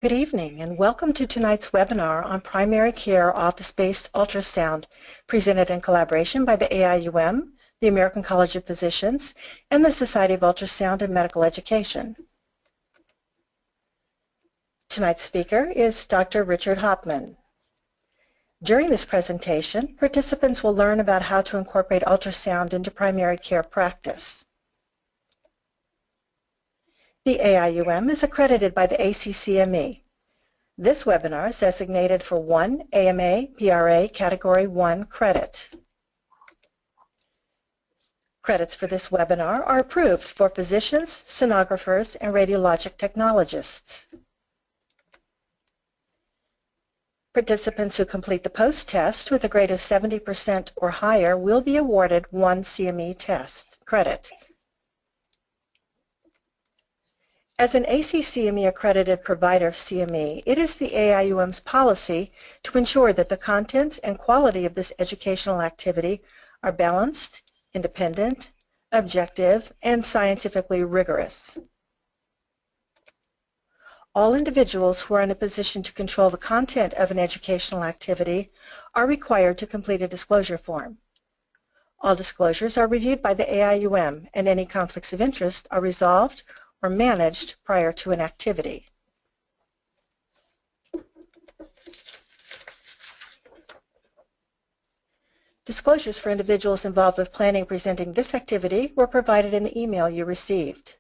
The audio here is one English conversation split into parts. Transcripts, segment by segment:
Good evening and welcome to tonight's webinar on primary care office-based ultrasound, presented in collaboration by the AIUM, the American College of Physicians, and the Society of Ultrasound and Medical Education. Tonight's speaker is Dr. Richard Hoppmann. During this presentation, participants will learn about how to incorporate ultrasound into primary care practice. The AIUM is accredited by the ACCME. This webinar is designated for 1 AMA PRA Category 1 credit. Credits for this webinar are approved for physicians, sonographers, and radiologic technologists. Participants who complete the post-test with a grade of 70% or higher will be awarded 1 CME test credit. As an ACCME accredited provider of CME, it is the AIUM's policy to ensure that the contents and quality of this educational activity are balanced, independent, objective, and scientifically rigorous. All individuals who are in a position to control the content of an educational activity are required to complete a disclosure form. All disclosures are reviewed by the AIUM, and any conflicts of interest are resolved or managed prior to an activity. Disclosures for individuals involved with planning and presenting this activity were provided in the email you received.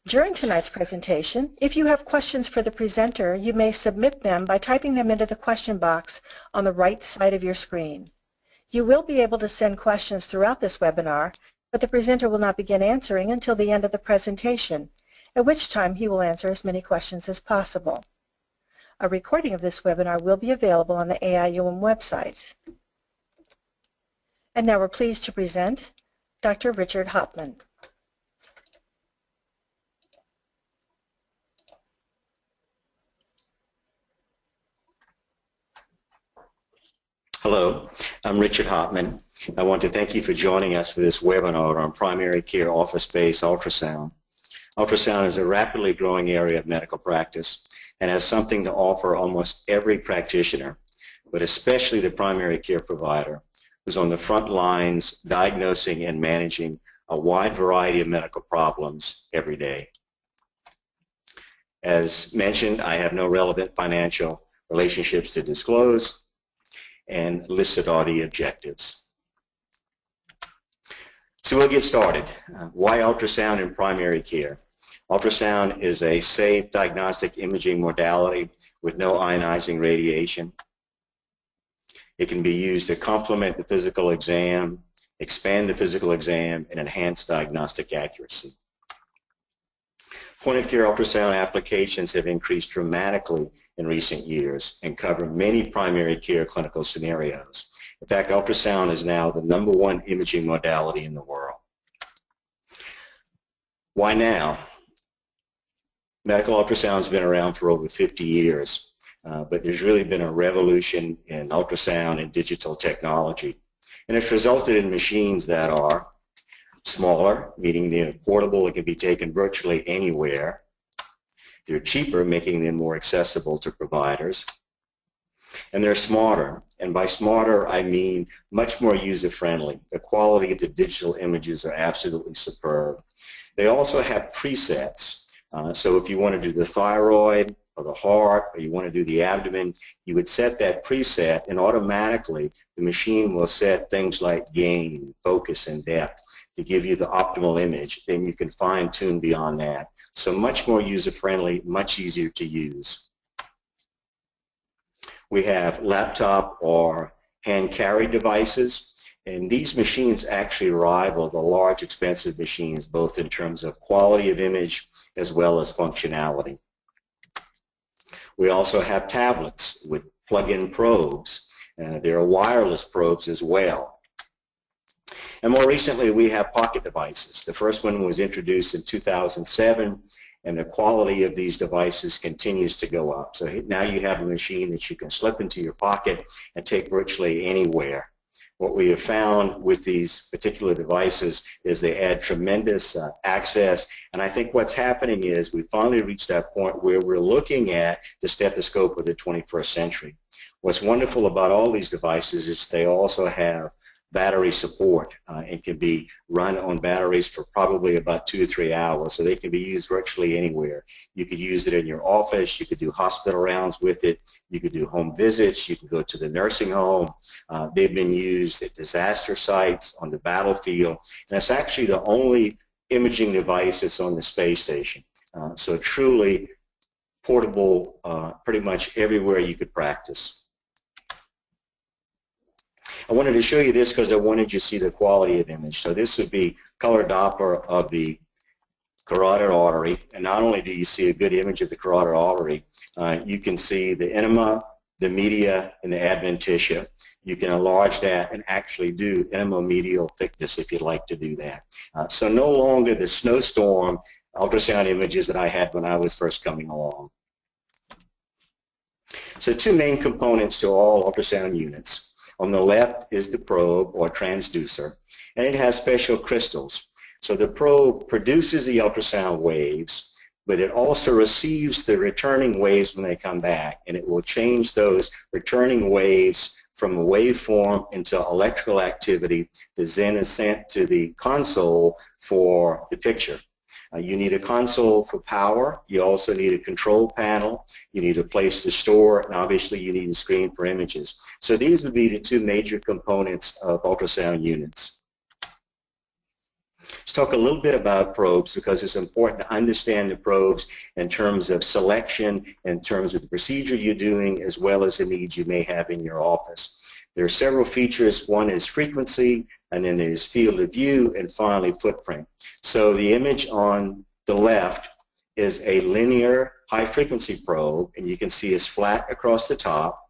During tonight's presentation, if you have questions for the presenter, you may submit them by typing them into the question box on the right side of your screen. You will be able to send questions throughout this webinar, but the presenter will not begin answering until the end of the presentation, at which time he will answer as many questions as possible. A recording of this webinar will be available on the AIUM website. And now we're pleased to present Dr. Richard Hoppmann. Hello, I'm Richard Hoppmann. I want to thank you for joining us for this webinar on primary care office-based ultrasound. Ultrasound is a rapidly growing area of medical practice and has something to offer almost every practitioner, but especially the primary care provider who's on the front lines diagnosing and managing a wide variety of medical problems every day. As mentioned, I have no relevant financial relationships to disclose, and listed are the objectives. So we'll get started. Why ultrasound in primary care? Ultrasound is a safe diagnostic imaging modality with no ionizing radiation. It can be used to complement the physical exam, expand the physical exam, and enhance diagnostic accuracy. Point-of-care ultrasound applications have increased dramatically in recent years and cover many primary care clinical scenarios. In fact, ultrasound is now the #1 imaging modality in the world. Why now? Medical ultrasound has been around for over 50 years, but there's really been a revolution in ultrasound and digital technology. And it's resulted in machines that are smaller, meaning they're portable and can be taken virtually anywhere. They're cheaper, making them more accessible to providers. And they're smarter. And by smarter, I mean much more user-friendly. The quality of the digital images are absolutely superb. They also have presets. So if you want to do the thyroid or the heart, or you want to do the abdomen, you would set that preset, and automatically the machine will set things like gain, focus, and depth to give you the optimal image. Then you can fine-tune beyond that. So much more user-friendly, much easier to use. We have laptop or hand-carried devices, and these machines actually rival the large, expensive machines, both in terms of quality of image as well as functionality. We also have tablets with plug-in probes. There are wireless probes as well. And more recently, we have pocket devices. The first one was introduced in 2007, and the quality of these devices continues to go up. So now you have a machine that you can slip into your pocket and take virtually anywhere. what we have found with these particular devices is they add tremendous access, and I think what's happening is we finally reached that point where we're looking at the stethoscope of the 21st century. What's wonderful about all these devices is they also have battery support and can be run on batteries for probably about 2 or 3 hours, so they can be used virtually anywhere. You could use it in your office, you could do hospital rounds with it, you could do home visits, you can go to the nursing home. They've been used at disaster sites, on the battlefield, and it's actually the only imaging device that's on the space station. So truly portable pretty much everywhere you could practice. I wanted to show you this because I wanted you to see the quality of image. So this would be color Doppler of the carotid artery, and not only do you see a good image of the carotid artery, you can see the enema, the media, and the adventitia. You can enlarge that and actually do enema-medial thickness if you'd like to do that. So no longer the snowstorm ultrasound images that I had when I was first coming along. So two main components to all ultrasound units. On the left is the probe or transducer, and it has special crystals. So the probe produces the ultrasound waves, but it also receives the returning waves when they come back, and it will change those returning waves from a waveform into electrical activity that then is sent to the console for the picture. You need a console for power, you also need a control panel, you need a place to store, and obviously you need a screen for images. So these would be the two major components of ultrasound units. Let's talk a little bit about probes because it's important to understand the probes in terms of selection, in terms of the procedure you're doing, as well as the needs you may have in your office. There are several features. One is frequency, and then there's field of view, and finally footprint. So the image on the left is a linear high-frequency probe, and you can see it's flat across the top.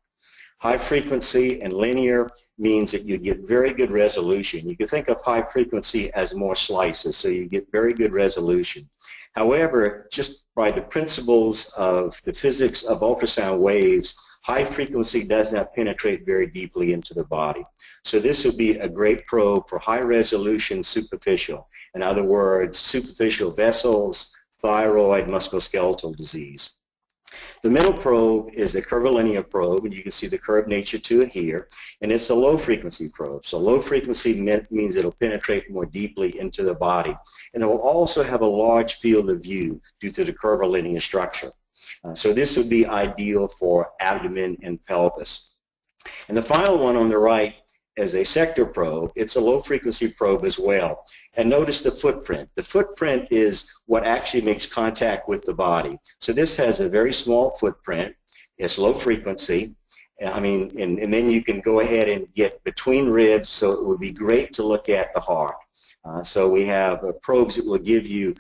High frequency and linear means that you get very good resolution. You can think of high frequency as more slices, so you get very good resolution. However, just by the principles of the physics of ultrasound waves, high frequency does not penetrate very deeply into the body. So this would be a great probe for high resolution superficial. In other words, superficial vessels, thyroid, musculoskeletal disease. The middle probe is a curvilinear probe, and you can see the curved nature to it here, and it's a low frequency probe. So low frequency means it'll penetrate more deeply into the body, and it will also have a large field of view due to the curvilinear structure. So this would be ideal for abdomen and pelvis. And the final one on the right is a sector probe. It's a low frequency probe as well. And notice the footprint. The footprint is what actually makes contact with the body. So this has a very small footprint. It's low frequency. And then you can go ahead and get between ribs, so it would be great to look at the heart. So we have probes that will give you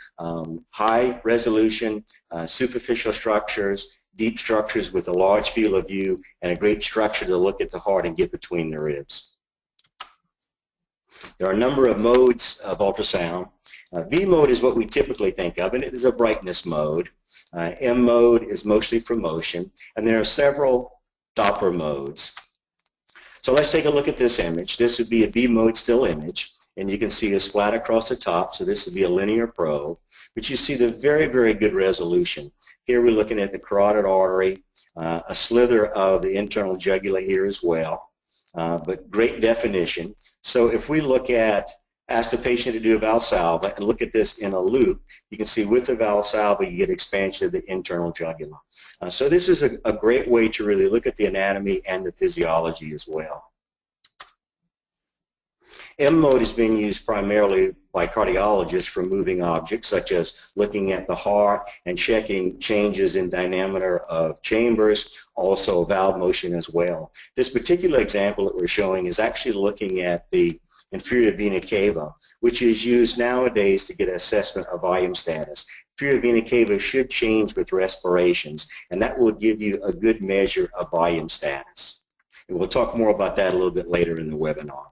high resolution, superficial structures, deep structures with a large field of view, and a great structure to look at the heart and get between the ribs. There are a number of modes of ultrasound. V mode is what we typically think of, and it is a brightness mode. M mode is mostly for motion, and there are several Doppler modes. So let's take a look at this image. This would be a V mode still image, and you can see it's flat across the top, so this would be a linear probe, but you see the very, very good resolution. Here we're looking at the carotid artery, a slither of the internal jugular here as well, but great definition. So if we look at, ask the patient to do a Valsalva and look at this in a loop, you can see with the Valsalva you get expansion of the internal jugular. So this is a great way to really look at the anatomy and the physiology as well. M mode is being used primarily by cardiologists for moving objects, such as looking at the heart and checking changes in diameter of chambers, also valve motion as well. This particular example that we're showing is actually looking at the inferior vena cava, which is used nowadays to get an assessment of AIUM status. Inferior vena cava should change with respirations, and that will give you a good measure of AIUM status. And we'll talk more about that a little bit later in the webinar.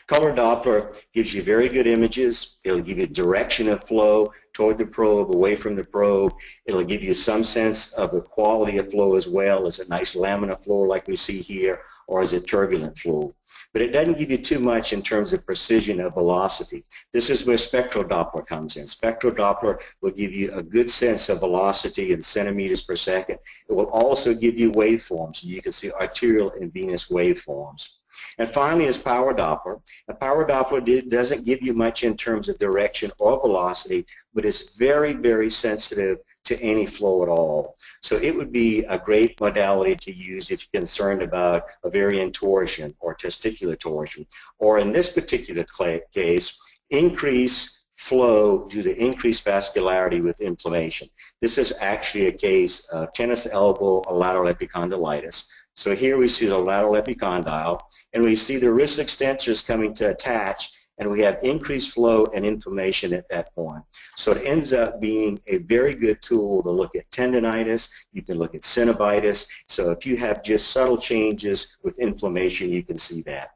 Color Doppler gives you very good images. It'll give you direction of flow toward the probe, away from the probe. It'll give you some sense of the quality of flow as well as a nice laminar flow like we see here, or is it turbulent fluid? But it doesn't give you too much in terms of precision of velocity. This is where spectral Doppler comes in. Spectral Doppler will give you a good sense of velocity in centimeters per second. It will also give you waveforms. You can see arterial and venous waveforms. And finally is power Doppler. A power Doppler doesn't give you much in terms of direction or velocity, but it's very, very sensitive to any flow at all. So it would be a great modality to use if you're concerned about ovarian torsion or testicular torsion, or in this particular case, increase flow due to increased vascularity with inflammation. This is actually a case of tennis elbow lateral epicondylitis. So here we see the lateral epicondyle, and we see the wrist extensors coming to attach, and we have increased flow and inflammation at that point. So it ends up being a very good tool to look at tendinitis. You can look at synovitis. So if you have just subtle changes with inflammation, you can see that.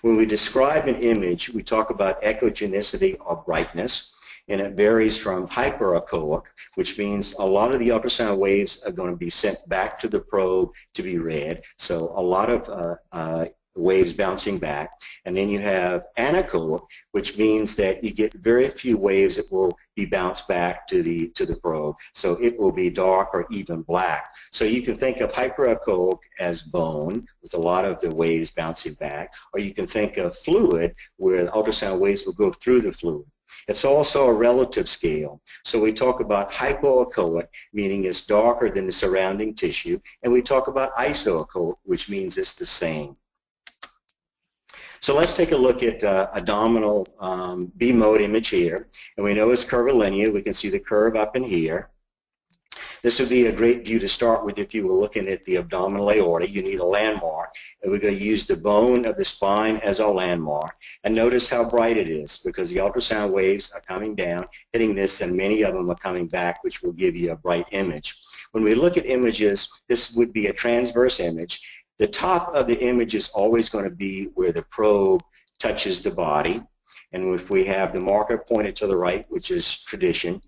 When we describe an image, we talk about echogenicity or brightness, and it varies from hyperechoic, which means a lot of the ultrasound waves are going to be sent back to the probe to be read, so a lot of waves bouncing back. And then you have anechoic, which means that you get very few waves that will be bounced back to the probe, so it will be dark or even black. So you can think of hyperechoic as bone with a lot of the waves bouncing back, or you can think of fluid where the ultrasound waves will go through the fluid. It's also a relative scale. So we talk about hypoechoic, meaning it's darker than the surrounding tissue, and we talk about isoechoic, which means it's the same. So let's take a look at abdominal B-mode image here, and we know it's curvilinear. We can see the curve up in here. This would be a great view to start with if you were looking at the abdominal aorta. You need a landmark, and we're going to use the bone of the spine as our landmark. And notice how bright it is, because the ultrasound waves are coming down, hitting this, and many of them are coming back, which will give you a bright image. When we look at images, this would be a transverse image. The top of the image is always going to be where the probe touches the body. And if we have the marker pointed to the right, which is tradition,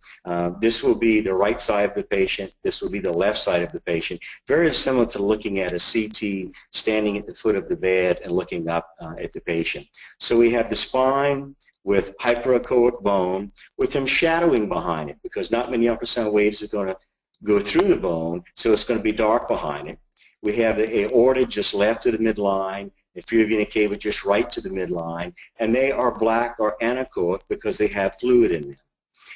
this will be the right side of the patient, this will be the left side of the patient, very similar to looking at a CT standing at the foot of the bed and looking up at the patient. So we have the spine with hyperechoic bone with some shadowing behind it, because not many ultrasound waves are going to go through the bone, so it's going to be dark behind it. We have the aorta just left of the midline, inferior vena cava just right to the midline, and they are black or anechoic because they have fluid in them.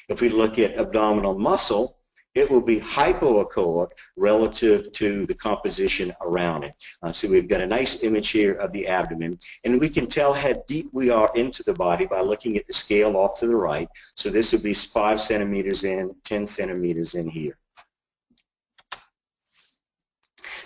If we look at abdominal muscle, it will be hypoechoic relative to the composition around it. So we've got a nice image here of the abdomen, and we can tell how deep we are into the body by looking at the scale off to the right. So this would be 5 centimeters in, 10 centimeters in here.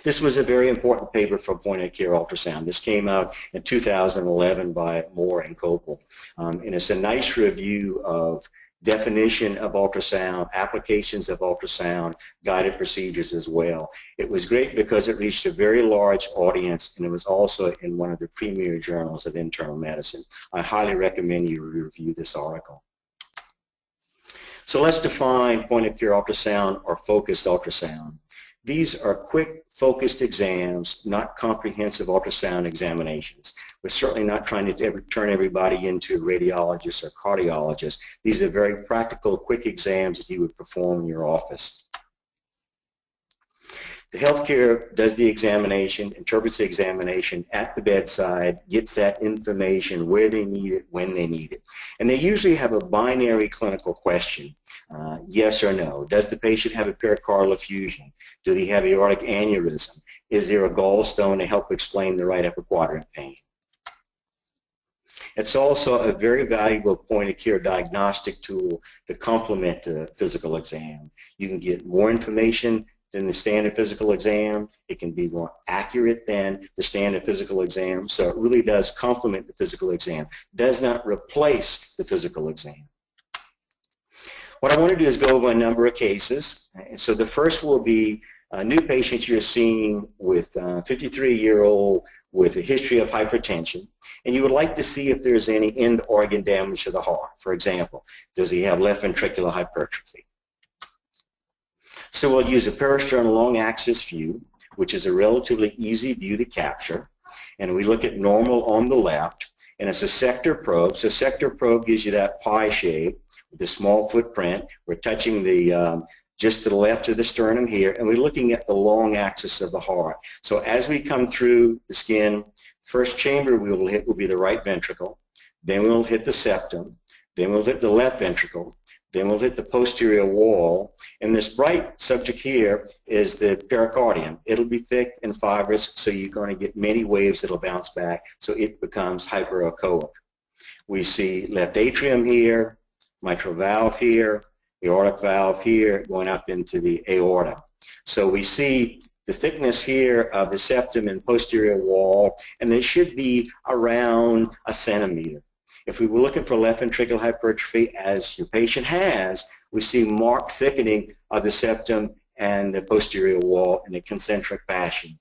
This was a very important paper for point-of-care ultrasound. This came out in 2011 by Moore and Copel. And it's a nice review of definition of ultrasound, applications of ultrasound, guided procedures as well. It was great because it reached a very large audience, and it was also in one of the premier journals of internal medicine. I highly recommend you review this article. So let's define point-of-care ultrasound or focused ultrasound. These are quick, focused exams, not comprehensive ultrasound examinations. We're certainly not trying to turn everybody into radiologists or cardiologists. These are very practical, quick exams that you would perform in your office. The healthcare does the examination, interprets the examination at the bedside, gets that information where they need it, when they need it. And they usually have a binary clinical question, yes or no. Does the patient have a pericardial effusion? Do they have aortic aneurysm? Is there a gallstone to help explain the right upper quadrant pain? It's also a very valuable point-of-care diagnostic tool to complement the physical exam. You can get more information than the standard physical exam. It can be more accurate than the standard physical exam, so it really does complement the physical exam. Does not replace the physical exam. What I want to do is go over a number of cases. So the first will be new patients you're seeing with a 53-year-old with a history of hypertension, and you would like to see if there's any end organ damage to the heart. For example, does he have left ventricular hypertrophy? So we'll use a parasternal long axis view. which is a relatively easy view to capture. And we look at normal on the left, and it's a sector probe. So sector probe gives you that pie shape with a small footprint. We're touching the just to the left of the sternum here, and we're looking at the long axis of the heart. So as we come through the skin, first chamber we will hit will be the right ventricle, then we'll hit the septum, then we'll hit the left ventricle, then we'll hit the posterior wall, and this bright subject here is the pericardium. It'll be thick and fibrous, so you're going to get many waves that'll bounce back, so it becomes hyperechoic. We see left atrium here, mitral valve here, aortic valve here, going up into the aorta. So we see the thickness here of the septum and posterior wall, and they should be around a centimeter. If we were looking for left ventricular hypertrophy, as your patient has, we see marked thickening of the septum and the posterior wall in a concentric fashion.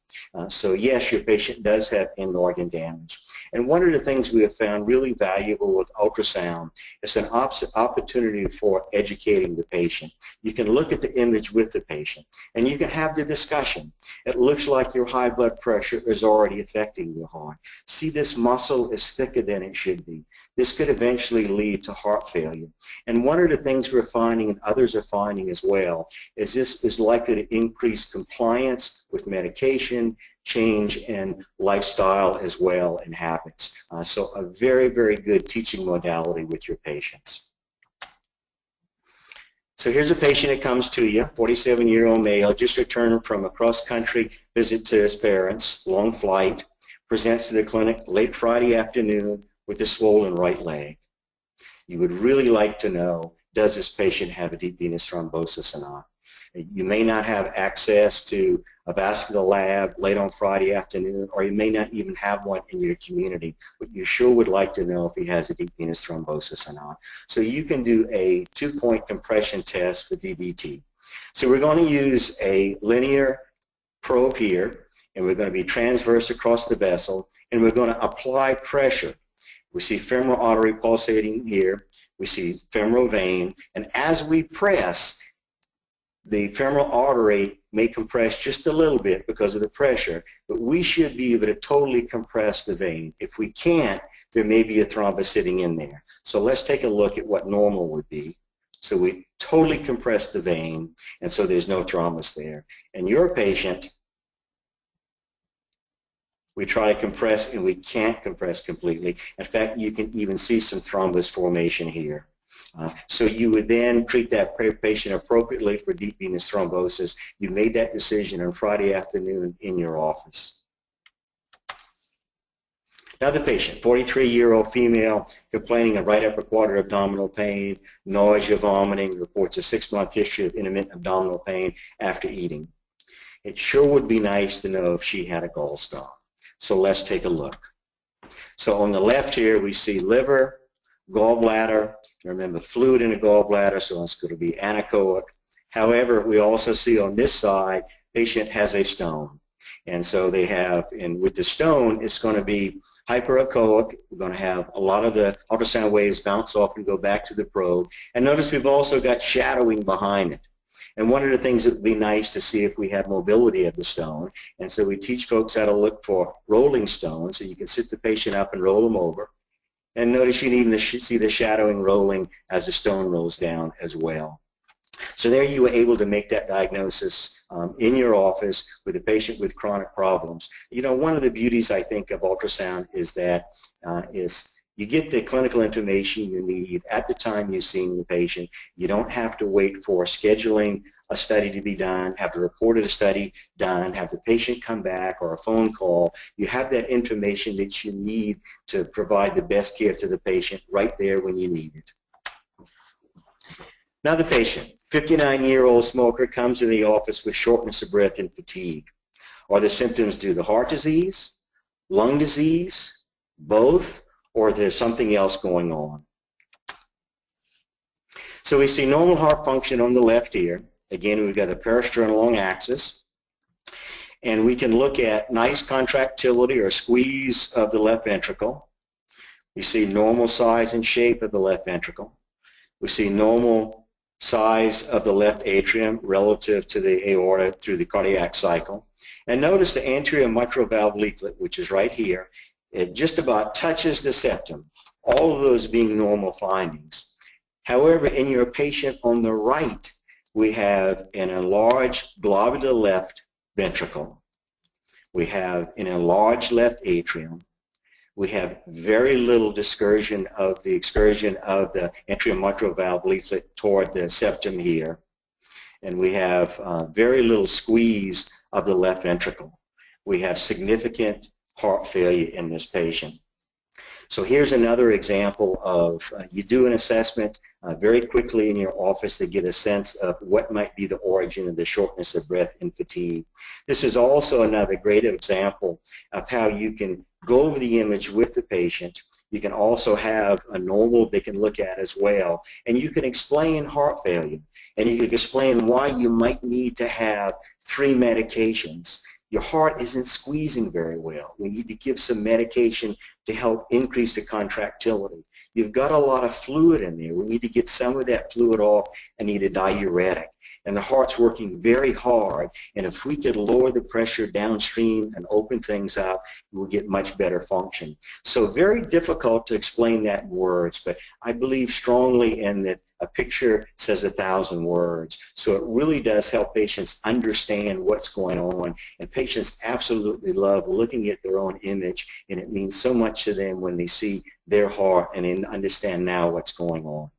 So yes, your patient does have end organ damage. And one of the things we have found really valuable with ultrasound is an opportunity for educating the patient. You can look at the image with the patient, and you can have the discussion. It looks like your high blood pressure is already affecting your heart. See, this muscle is thicker than it should be. This could eventually lead to heart failure. And one of the things we're finding, and others are finding as well, is this is likely to increase compliance with medication, change in lifestyle as well, and habits. So a very, very good teaching modality with your patients. So here's a patient that comes to you, 47-year-old male, just returned from a cross-country visit to his parents, long flight, presents to the clinic late Friday afternoon with a swollen right leg. You would really like to know, does this patient have a deep venous thrombosis or not? You may not have access to a vascular lab late on Friday afternoon, or you may not even have one in your community, but you sure would like to know if he has a deep venous thrombosis or not. So you can do a 2-point compression test for DVT. So we're going to use a linear probe here, and we're going to be transverse across the vessel, and we're going to apply pressure. We see femoral artery pulsating here, we see femoral vein, and as we press, the femoral artery may compress just a little bit because of the pressure, but we should be able to totally compress the vein. If we can't, there may be a thrombus sitting in there. So let's take a look at what normal would be. So we totally compress the vein, and so there's no thrombus there. And your patient, we try to compress, and we can't compress completely. In fact, you can even see some thrombus formation here. So you would then treat that patient appropriately for deep venous thrombosis. You made that decision on Friday afternoon in your office. Another patient, 43-year-old female, complaining of right upper quadrant abdominal pain, nausea, vomiting, reports a 6-month history of intermittent abdominal pain after eating. It sure would be nice to know if she had a gallstone. So let's take a look. So on the left here, we see liver, gallbladder. Remember, fluid in the gallbladder, so it's going to be anechoic. However, we also see on this side, patient has a stone. And so they have, and with the stone, it's going to be hyperechoic. We're going to have a lot of the ultrasound waves bounce off and go back to the probe. And notice we've also got shadowing behind it. And one of the things that would be nice to see if we have mobility of the stone. And so we teach folks how to look for rolling stones, so you can sit the patient up and roll them over. And notice you can even see the shadowing rolling as the stone rolls down as well. So there you were able to make that diagnosis in your office with a patient with chronic problems. You know, one of the beauties, I think, of ultrasound is that you get the clinical information you need at the time you're seeing the patient. You don't have to wait for scheduling a study to be done, have the report of the study done, have the patient come back or a phone call. You have that information that you need to provide the best care to the patient right there when you need it. Now the patient, 59-year-old smoker, comes to the office with shortness of breath and fatigue. Are the symptoms due to heart disease, lung disease, both, or there's something else going on? So we see normal heart function on the left here. Again, we've got a peristernal long axis. And we can look at nice contractility or squeeze of the left ventricle. We see normal size and shape of the left ventricle. We see normal size of the left atrium relative to the aorta through the cardiac cycle. And notice the anterior mitral valve leaflet, which is right here, it just about touches the septum, all of those being normal findings. However, in your patient on the right, we have an enlarged globular left ventricle. We have an enlarged left atrium. We have very little excursion of the anterior mitral valve leaflet toward the septum here. And we have very little squeeze of the left ventricle. We have significant heart failure in this patient. So here's another example of you do an assessment very quickly in your office to get a sense of what might be the origin of the shortness of breath and fatigue. This is also another great example of how you can go over the image with the patient. You can also have a normal they can look at as well, and you can explain heart failure, and you can explain why you might need to have 3 medications. Your heart isn't squeezing very well. We need to give some medication to help increase the contractility. You've got a lot of fluid in there. We need to get some of that fluid off and need a diuretic. And the heart's working very hard, and if we could lower the pressure downstream and open things up, we'll get much better function. So very difficult to explain that in words, but I believe strongly in that a picture says 1,000 words. So it really does help patients understand what's going on, and patients absolutely love looking at their own image, and it means so much to them when they see their heart and they understand now what's going on.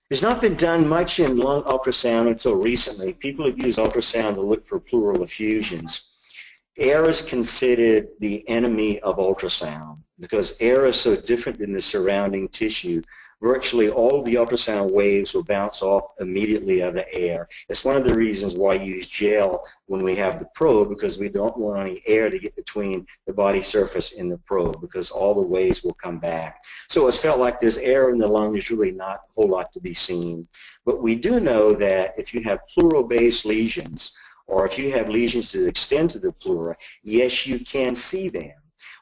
There's not been done much in lung ultrasound until recently. People have used ultrasound to look for pleural effusions. Air is considered the enemy of ultrasound because air is so different than the surrounding tissue. Virtually all of the ultrasound waves will bounce off immediately out of the air. It's one of the reasons why you use gel when we have the probe, because we don't want any air to get between the body surface and the probe, because all the waves will come back. So it's felt like there's air in the lung. There's really not a whole lot to be seen. But we do know that if you have pleural-based lesions, or if you have lesions that extend to the pleura, yes, you can see them.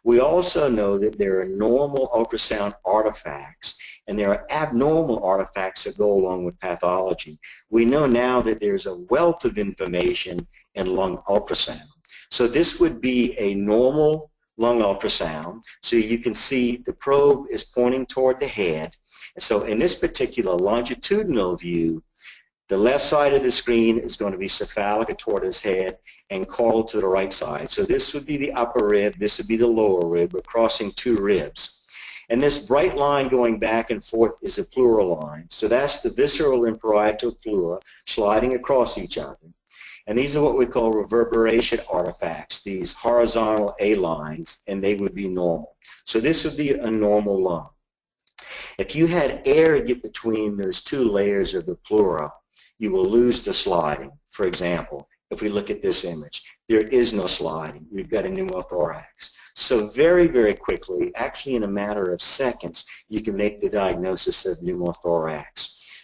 We also know that there are normal ultrasound artifacts, and there are abnormal artifacts that go along with pathology. We know now that there's a wealth of information in lung ultrasound. So this would be a normal lung ultrasound. So you can see the probe is pointing toward the head. And so in this particular longitudinal view, the left side of the screen is going to be cephalic toward his head and caudal to the right side. So this would be the upper rib, this would be the lower rib. We're crossing 2 ribs. And this bright line going back and forth is a pleural line. So that's the visceral and parietal pleura sliding across each other. And these are what we call reverberation artifacts, these horizontal A lines, and they would be normal. So this would be a normal lung. If you had air get between those 2 layers of the pleura, you will lose the sliding. For example, if we look at this image, there is no sliding. We've got a pneumothorax. So very, very quickly, actually in a matter of seconds, you can make the diagnosis of pneumothorax.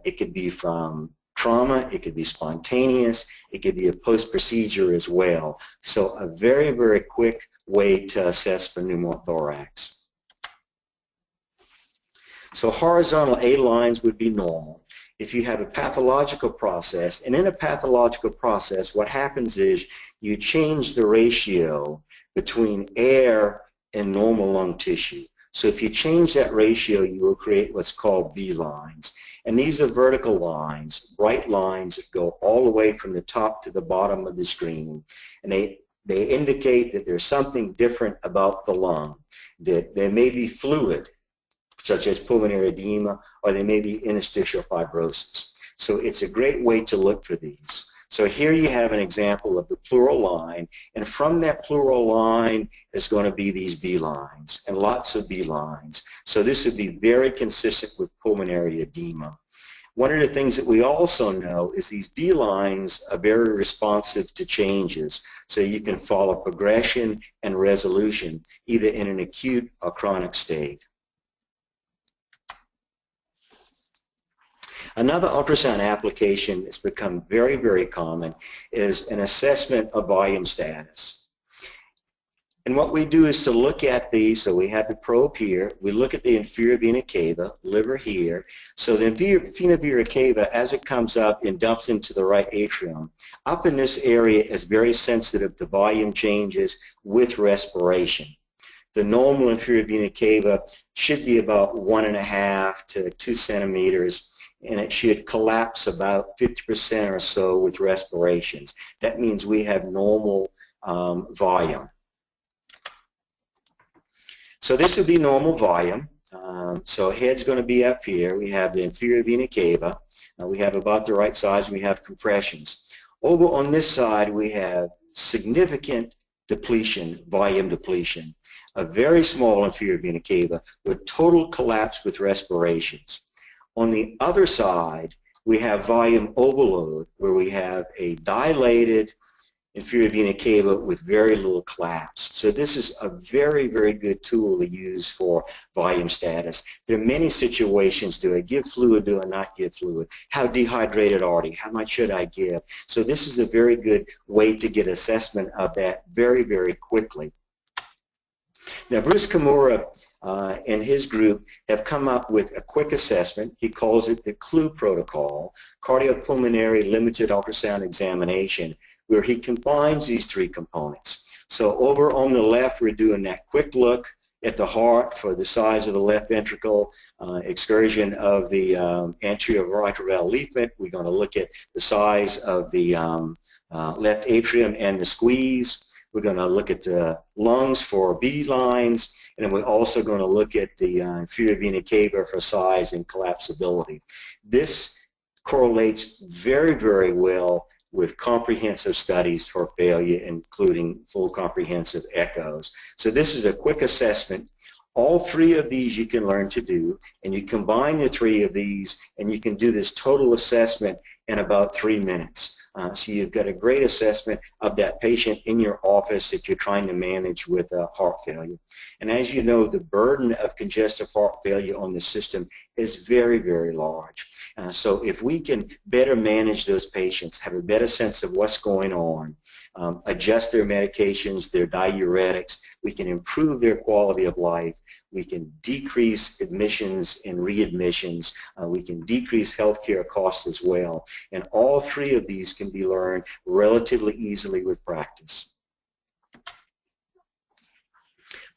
It could be from trauma, it could be spontaneous, it could be a post-procedure as well. So a very, very quick way to assess for pneumothorax. So horizontal A lines would be normal. If you have a pathological process, and in a pathological process, what happens is you change the ratio between air and normal lung tissue. So if you change that ratio, you will create what's called B lines. And these are vertical lines, bright lines that go all the way from the top to the bottom of the screen. And they indicate that there's something different about the lung, that there may be fluid, such as pulmonary edema, or they may be interstitial fibrosis. So it's a great way to look for these. So here you have an example of the pleural line, and from that pleural line is going to be these B lines, and lots of B lines. So this would be very consistent with pulmonary edema. One of the things that we also know is these B lines are very responsive to changes, so you can follow progression and resolution, either in an acute or chronic state. Another ultrasound application that's become very, very common is an assessment of volume status. And what we do is to look at these, so we have the probe here, we look at the inferior vena cava, liver here. So the inferior vena cava, as it comes up and dumps into the right atrium, up in this area is very sensitive to volume changes with respiration. The normal inferior vena cava should be about 1.5 to 2 centimeters, and it should collapse about 50% or so with respirations. That means we have normal volume. So this would be normal volume. So head's going to be up here. We have the inferior vena cava. We have about the right size. We have compressions. Over on this side, we have significant depletion, volume depletion. A very small inferior vena cava with total collapse with respirations. On the other side, we have volume overload, where we have a dilated inferior vena cava with very little collapse. So this is a very, very good tool to use for volume status. There are many situations. Do I give fluid? Do I not give fluid? How dehydrated are they? How much should I give? So this is a very good way to get assessment of that very, very quickly. Now, Bruce Kimura and his group have come up with a quick assessment. He calls it the CLUE protocol, cardiopulmonary limited ultrasound examination, where he combines these three components. So over on the left, we're doing that quick look at the heart for the size of the left ventricle, excursion of the anterior mitral valve leaflet. We're going to look at the size of the left atrium and the squeeze. We're going to look at the lungs for bead lines, and then we're also going to look at the inferior vena cava for size and collapsibility. This correlates very, very well with comprehensive studies for failure, including full comprehensive echoes. So this is a quick assessment. All three of these you can learn to do, and you combine the three of these, and you can do this total assessment in about 3 minutes. So you've got a great assessment of that patient in your office that you're trying to manage with heart failure. And as you know, the burden of congestive heart failure on the system is very, very large. So if we can better manage those patients, have a better sense of what's going on, adjust their medications, their diuretics, we can improve their quality of life, we can decrease admissions and readmissions, we can decrease healthcare costs as well. And all three of these can be learned relatively easily with practice.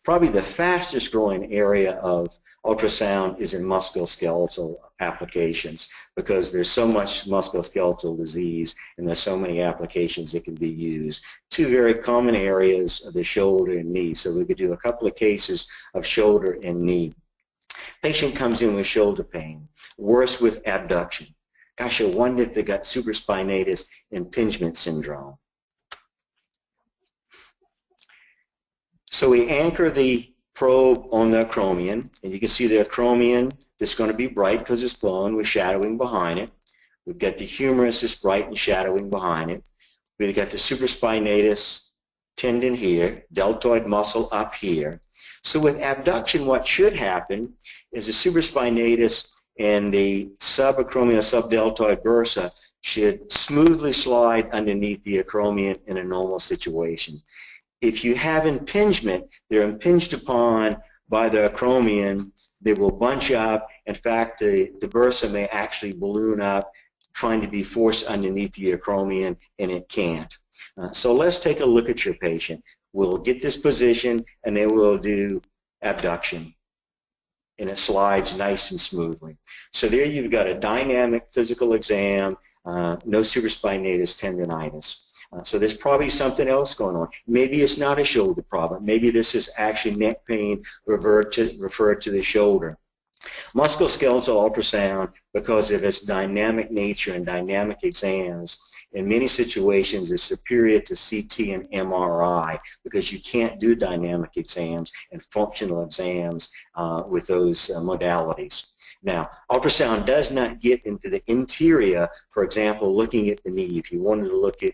Probably the fastest growing area of ultrasound is in musculoskeletal applications, because there's so much musculoskeletal disease and there's so many applications that can be used. Two very common areas are the shoulder and knee. So we could do a couple of cases of shoulder and knee. Patient comes in with shoulder pain, worse with abduction. Gosh, I wonder if they got supraspinatus impingement syndrome. So we anchor the probe on the acromion, and you can see the acromion that's going to be bright because it's bone with shadowing behind it. We've got the humerus that's bright and shadowing behind it. We've got the supraspinatus tendon here, deltoid muscle up here. So with abduction, what should happen is the supraspinatus and the subacromial subdeltoid bursa should smoothly slide underneath the acromion in a normal situation. If you have impingement, they're impinged upon by the acromion, they will bunch up. In fact, the bursa may actually balloon up, trying to be forced underneath the acromion, and it can't. So let's take a look at your patient. We'll get this position, and then we'll do abduction, and it slides nice and smoothly. So there you've got a dynamic physical exam, no supraspinatus tendinitis. So there's probably something else going on. Maybe it's not a shoulder problem. Maybe this is actually neck pain referred to the shoulder. Musculoskeletal ultrasound, because of its dynamic nature and dynamic exams, in many situations is superior to CT and MRI, because you can't do dynamic exams and functional exams with those modalities. Now, ultrasound does not get into the interior, for example, looking at the knee. If you wanted to look at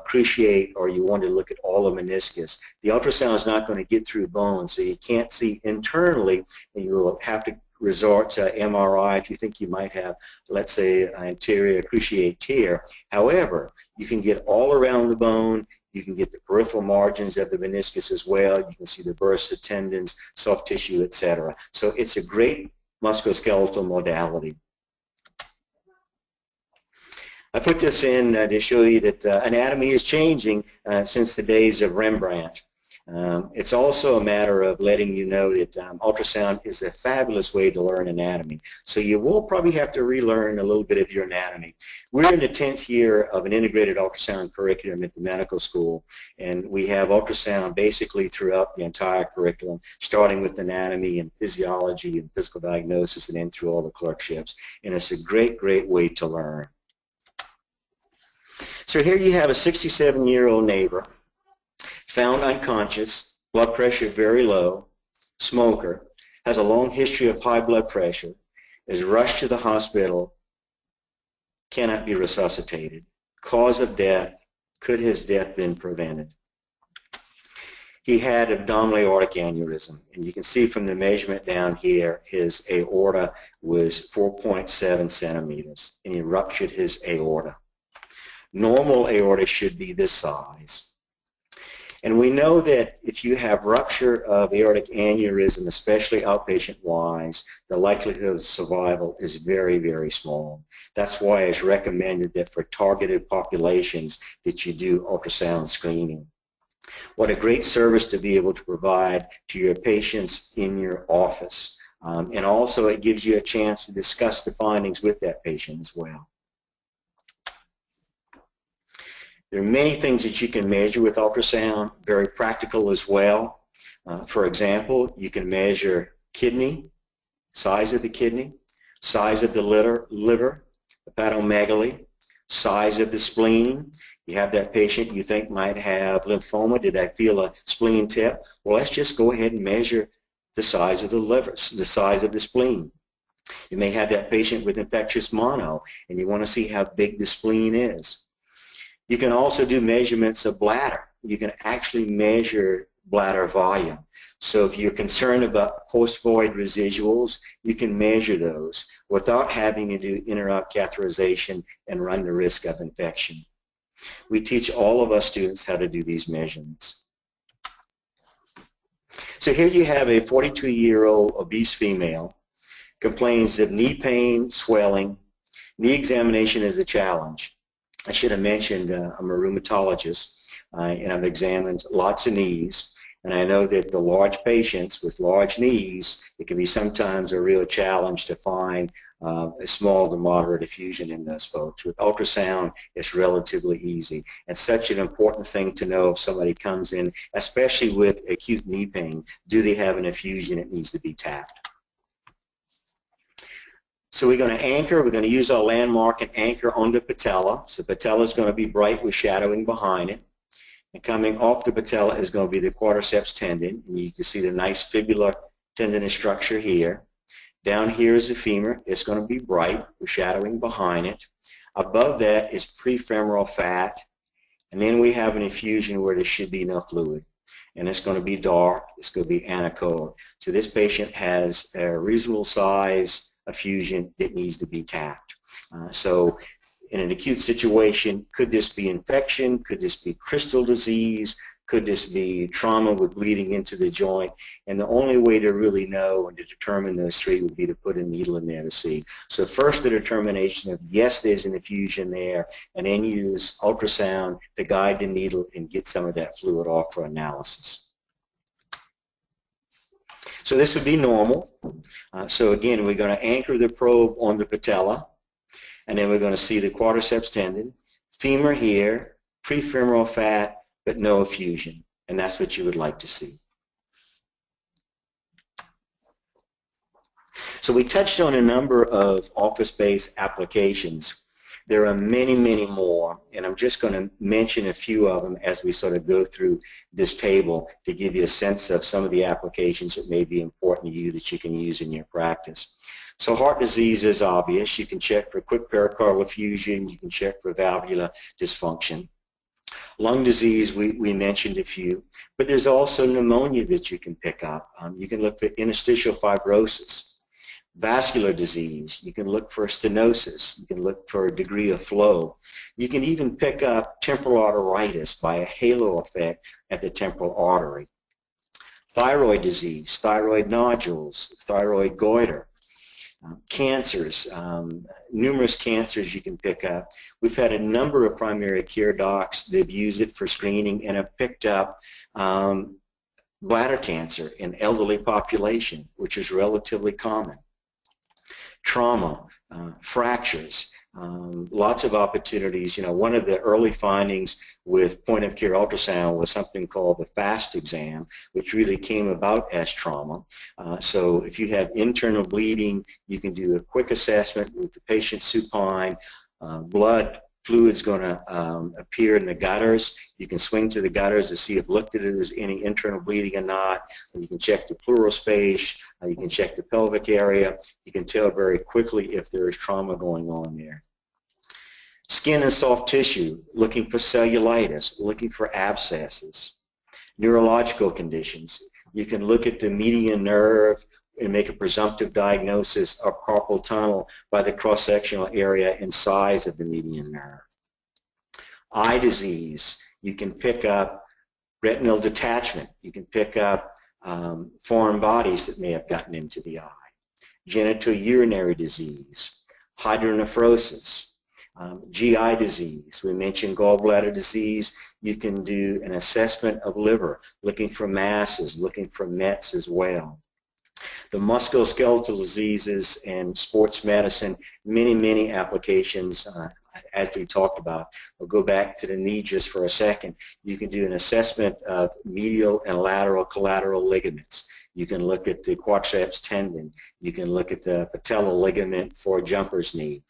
cruciate, or you wanted to look at all the meniscus, the ultrasound is not going to get through bone, so you can't see internally, and you will have to resort to MRI if you think you might have, let's say, an anterior cruciate tear. However, you can get all around the bone. You can get the peripheral margins of the meniscus as well. You can see the bursa of tendons, soft tissue, etc. So it's a great musculoskeletal modality. I put this in to show you that anatomy is changing since the days of Rembrandt. It's also a matter of letting you know that ultrasound is a fabulous way to learn anatomy. So you will probably have to relearn a little bit of your anatomy. We're in the 10th year of an integrated ultrasound curriculum at the medical school, and we have ultrasound basically throughout the entire curriculum, starting with anatomy and physiology and physical diagnosis and then through all the clerkships. And it's a great, great way to learn. So here you have a 67-year-old neighbor, found unconscious, blood pressure very low, smoker, has a long history of high blood pressure, is rushed to the hospital, cannot be resuscitated. Cause of death, could his death been prevented? He had abdominal aortic aneurysm, and you can see from the measurement down here, his aorta was 4.7 centimeters, and he ruptured his aorta. Normal aorta should be this size. And we know that if you have rupture of aortic aneurysm, especially outpatient-wise, the likelihood of survival is very, very small. That's why it's recommended that for targeted populations that you do ultrasound screening. What a great service to be able to provide to your patients in your office. And also it gives you a chance to discuss the findings with that patient as well. There are many things that you can measure with ultrasound, very practical as well. For example, you can measure kidney, size of the kidney, size of the liver, hepatomegaly, size of the spleen. You have that patient you think might have lymphoma. Did I feel a spleen tip? Well, let's just go ahead and measure the size of the liver, the size of the spleen. You may have that patient with infectious mono, and you want to see how big the spleen is. You can also do measurements of bladder. You can actually measure bladder volume. So if you're concerned about post-void residuals, you can measure those without having to do intra-op catheterization and run the risk of infection. We teach all of our students how to do these measurements. So here you have a 42-year-old obese female, complains of knee pain, swelling. Knee examination is a challenge. I should have mentioned I'm a rheumatologist, and I've examined lots of knees, and I know that the large patients with large knees, it can be sometimes a real challenge to find a small to moderate effusion in those folks. With ultrasound, it's relatively easy. And such an important thing to know if somebody comes in, especially with acute knee pain, do they have an effusion that needs to be tapped? So we're going to anchor, we're going to use our landmark and anchor on the patella. So the patella is going to be bright with shadowing behind it. And coming off the patella is going to be the quadriceps tendon. And you can see the nice fibular tendinous structure here. Down here is the femur. It's going to be bright with shadowing behind it. Above that is prefemoral fat. And then we have an effusion where there should be no fluid. And it's going to be dark. It's going to be anechoic. So this patient has a reasonable size effusion that needs to be tapped. So in an acute situation, could this be infection? Could this be crystal disease? Could this be trauma with bleeding into the joint? And the only way to really know and to determine those three would be to put a needle in there to see. So first the determination of yes, there's an effusion there, and then use ultrasound to guide the needle and get some of that fluid off for analysis. So this would be normal. So again, we're going to anchor the probe on the patella, and then we're going to see the quadriceps tendon, femur here, prefemoral fat, but no effusion, and that's what you would like to see. So we touched on a number of office-based applications. There are many, many more, and I'm just going to mention a few of them as we sort of go through this table to give you a sense of some of the applications that may be important to you that you can use in your practice. So heart disease is obvious. You can check for quick pericardial effusion. You can check for valvular dysfunction. Lung disease, we mentioned a few, but there's also pneumonia that you can pick up. You can look for interstitial fibrosis. vascular disease. You can look for stenosis. You can look for a degree of flow. You can even pick up temporal arteritis by a halo effect at the temporal artery. Thyroid disease, thyroid nodules, thyroid goiter, cancers, numerous cancers you can pick up. We've had a number of primary care docs that have used it for screening and have picked up bladder cancer in elderly population, which is relatively common. Trauma, fractures, lots of opportunities. You know, one of the early findings with point-of-care ultrasound was something called the FAST exam, which really came about as trauma. So if you have internal bleeding, you can do a quick assessment with the patient supine. Blood fluid's going to appear in the gutters. You can swing to the gutters to see if looked at it there's any internal bleeding or not. You can check the pleural space. You can check the pelvic area. You can tell very quickly if there is trauma going on there. Skin and soft tissue, looking for cellulitis, looking for abscesses. Neurological conditions. You can look at the median nerve and make a presumptive diagnosis of carpal tunnel by the cross-sectional area and size of the median nerve. Eye disease, you can pick up retinal detachment. You can pick up foreign bodies that may have gotten into the eye. Genitourinary disease, hydronephrosis, GI disease. We mentioned gallbladder disease. You can do an assessment of liver, looking for masses, looking for METs as well. The musculoskeletal diseases and sports medicine, many applications as we talked about. We'll go back to the knee just for a second. You can do an assessment of medial and lateral collateral ligaments. You can look at the quadriceps tendon. You can look at the patellar ligament for a jumper's knee.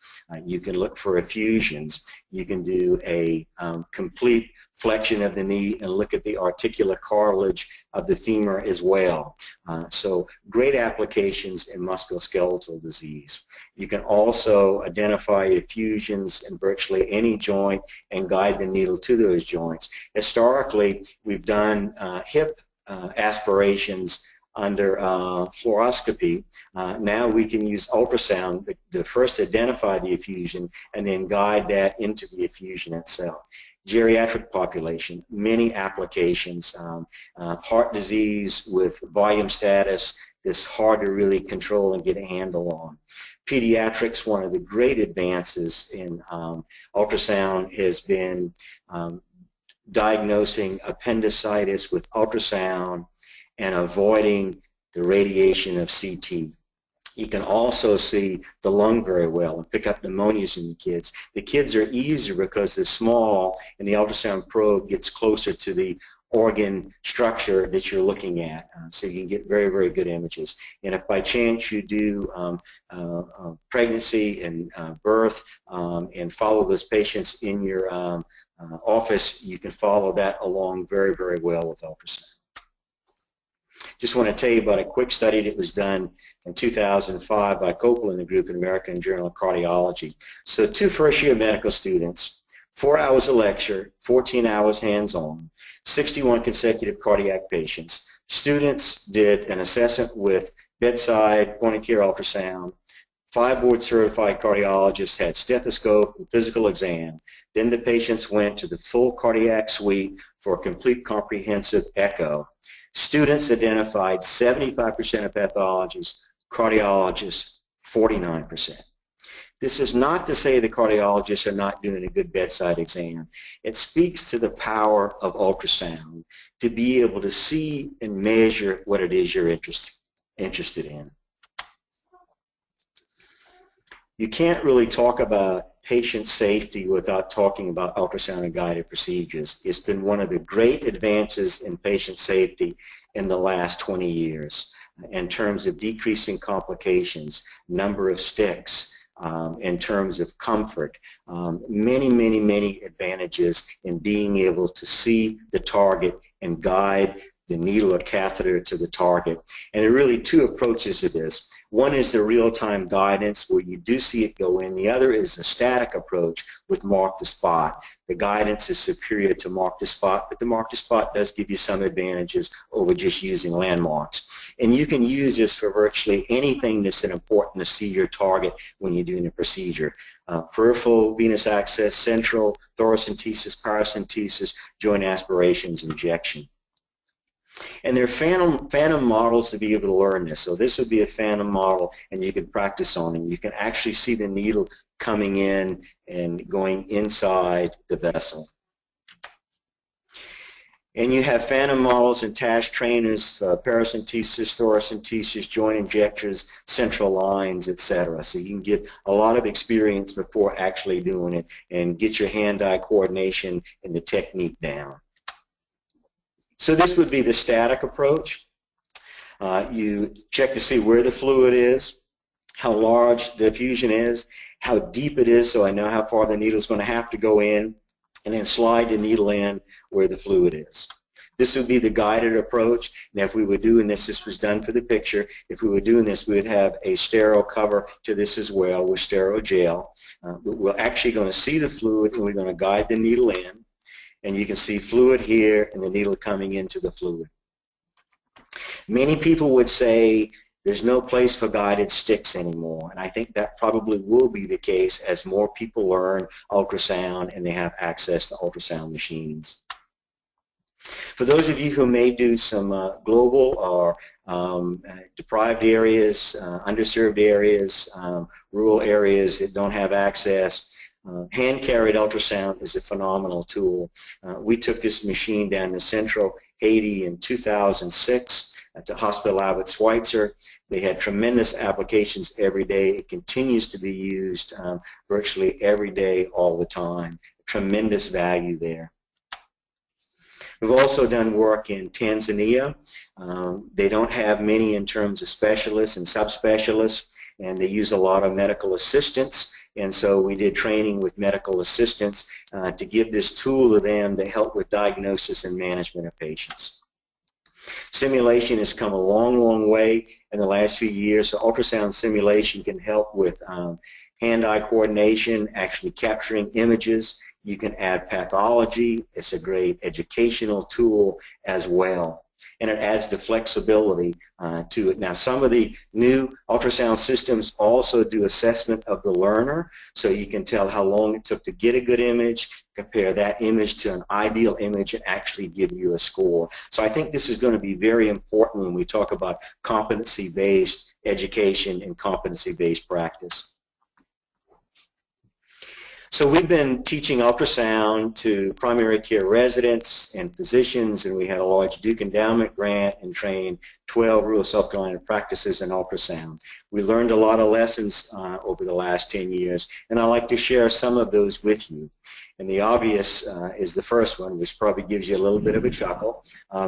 You can look for effusions. You can do a complete flexion of the knee and look at the articular cartilage of the femur as well. So great applications in musculoskeletal disease. You can also identify effusions in virtually any joint and guide the needle to those joints. Historically, we've done hip aspirations under fluoroscopy. Now we can use ultrasound to first identify the effusion and then guide that into the effusion itself. Geriatric population, many applications. Heart disease with volume status that's hard to really control and get a handle on. Pediatrics, one of the great advances in ultrasound has been diagnosing appendicitis with ultrasound and avoiding the radiation of CT. You can also see the lung very well and pick up pneumonias in the kids. The kids are easier because they're small and the ultrasound probe gets closer to the organ structure that you're looking at, so you can get very good images. And if by chance you do pregnancy and birth and follow those patients in your office, you can follow that along very well with ultrasound. Just want to tell you about a quick study that was done in 2005 by Copeland and the group in American Journal of Cardiology. So 2 first-year medical students, 4 hours of lecture, 14 hours hands-on, 61 consecutive cardiac patients. Students did an assessment with bedside point-of-care ultrasound. 5 board-certified cardiologists had stethoscope and physical exam. Then the patients went to the full cardiac suite for a complete comprehensive echo. Students identified 75% of pathologies, cardiologists 49%. This is not to say the cardiologists are not doing a good bedside exam. It speaks to the power of ultrasound to be able to see and measure what it is you're interested in. You can't really talk about patient safety without talking about ultrasound and guided procedures. It's been one of the great advances in patient safety in the last 20 years in terms of decreasing complications, number of sticks, in terms of comfort, many advantages in being able to see the target and guide the needle or catheter to the target. And there are really two approaches to this. One is the real-time guidance where you do see it go in. The other is a static approach with mark the spot. The guidance is superior to mark the spot, but the mark the spot does give you some advantages over just using landmarks. And you can use this for virtually anything that's important to see your target when you're doing a procedure. Peripheral venous access, central, thoracentesis, paracentesis, joint aspirations, injection. And there are phantom models to be able to learn this. So this would be a phantom model, and you can practice on it. You can actually see the needle coming in and going inside the vessel. And you have phantom models and task trainers, paracentesis, thoracentesis, joint injectors, central lines, etc. So you can get a lot of experience before actually doing it and get your hand-eye coordination and the technique down. So this would be the static approach. You check to see where the fluid is, how large the effusion is, how deep it is, so I know how far the needle is going to have to go in, and then slide the needle in where the fluid is. This would be the guided approach. Now, if we were doing this, this was done for the picture. If we were doing this, we would have a sterile cover to this as well with sterile gel. We're actually going to see the fluid, and we're going to guide the needle in. And you can see fluid here and the needle coming into the fluid. Many people would say there's no place for guided sticks anymore, and I think that probably will be the case as more people learn ultrasound and they have access to ultrasound machines. For those of you who may do some global or deprived areas, underserved areas, rural areas that don't have access, hand-carried ultrasound is a phenomenal tool. We took this machine down to Central Haiti in 2006 to Hospital Albert Schweitzer. They had tremendous applications every day. It continues to be used virtually every day, all the time. Tremendous value there. We've also done work in Tanzania. They don't have many in terms of specialists and subspecialists, and they use a lot of medical assistants. And so we did training with medical assistants to give this tool to them to help with diagnosis and management of patients. Simulation has come a long, long way in the last few years. So ultrasound simulation can help with hand-eye coordination, actually capturing images. You can add pathology. It's a great educational tool as well. And it adds the flexibility to it. Now, some of the new ultrasound systems also do assessment of the learner, so you can tell how long it took to get a good image, compare that image to an ideal image, and actually give you a score. So I think this is going to be very important when we talk about competency-based education and competency-based practice. So we've been teaching ultrasound to primary care residents and physicians, and we had a large Duke Endowment grant and trained 12 rural South Carolina practices in ultrasound. We learned a lot of lessons over the last 10 years, and I'd like to share some of those with you. And the obvious is the first one, which probably gives you a little bit of a chuckle.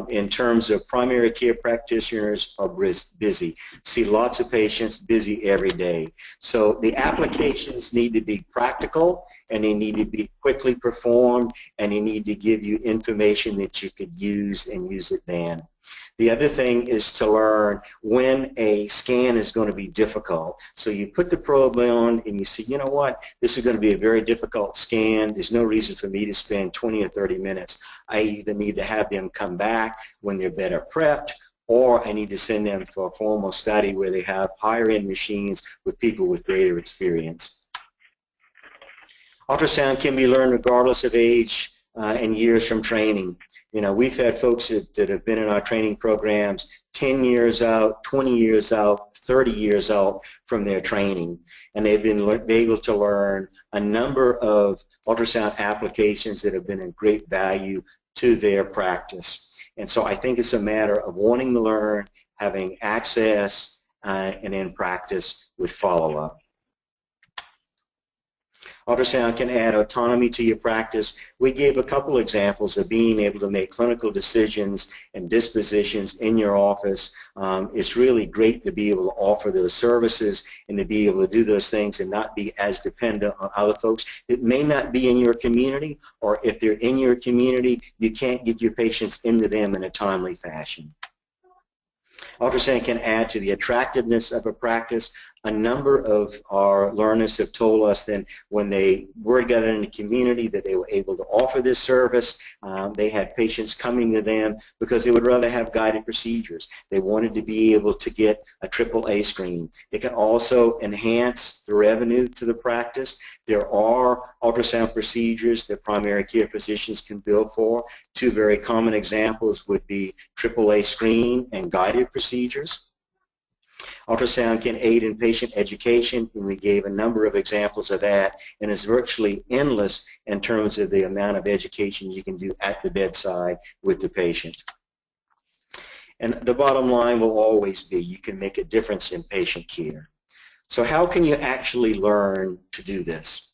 In terms of primary care practitioners are busy. See lots of patients, busy every day. So the applications need to be practical, and they need to be quickly performed, and they need to give you information that you could use and use it then. The other thing is to learn when a scan is going to be difficult. So you put the probe on and you say, you know what, this is going to be a very difficult scan. There's no reason for me to spend 20 or 30 minutes. I either need to have them come back when they're better prepped, or I need to send them for a formal study where they have higher-end machines with people with greater experience. Ultrasound can be learned regardless of age and years from training. You know, we've had folks that have been in our training programs 10 years out, 20 years out, 30 years out from their training, and they've been able to learn a number of ultrasound applications that have been of great value to their practice. And so I think it's a matter of wanting to learn, having access, and in practice with follow-up. Ultrasound can add autonomy to your practice. We gave a couple examples of being able to make clinical decisions and dispositions in your office. It's really great to be able to offer those services and to be able to do those things and not be as dependent on other folks. It may not be in your community, or if they're in your community, you can't get your patients into them in a timely fashion. Ultrasound can add to the attractiveness of a practice. A number of our learners have told us that when word got in the community that they were able to offer this service, they had patients coming to them because they would rather have guided procedures. They wanted to be able to get a AAA screen. It can also enhance the revenue to the practice. There are ultrasound procedures that primary care physicians can bill for. Two very common examples would be AAA screen and guided procedures. Ultrasound can aid in patient education, and we gave a number of examples of that, and it's virtually endless in terms of the amount of education you can do at the bedside with the patient. And the bottom line will always be you can make a difference in patient care. So how can you actually learn to do this?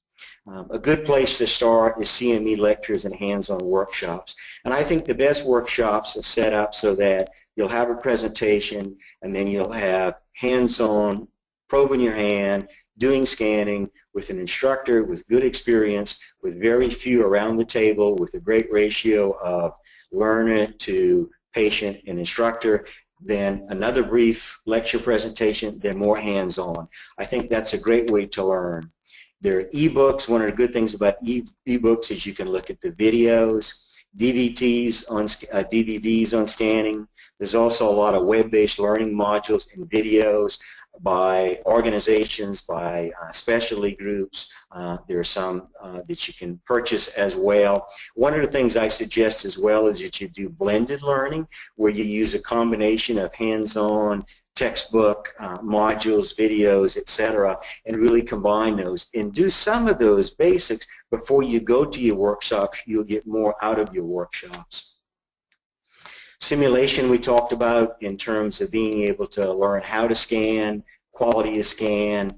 A good place to start is CME lectures and hands-on workshops. And I think the best workshops are set up so that you'll have a presentation and then you'll have hands-on, probing your hand, doing scanning with an instructor with good experience, with very few around the table, with a great ratio of learner to patient and instructor, then another brief lecture presentation, then more hands-on. I think that's a great way to learn. There are ebooks. One of the good things about ebooks is you can look at the videos, DVDs on scanning. There's also a lot of web-based learning modules and videos by organizations, by specialty groups. There are some that you can purchase as well. One of the things I suggest as well is that you do blended learning, where you use a combination of hands-on, textbook, modules, videos, etc., and really combine those and do some of those basics before you go to your workshops. You'll get more out of your workshops. Simulation we talked about in terms of being able to learn how to scan, quality of scan,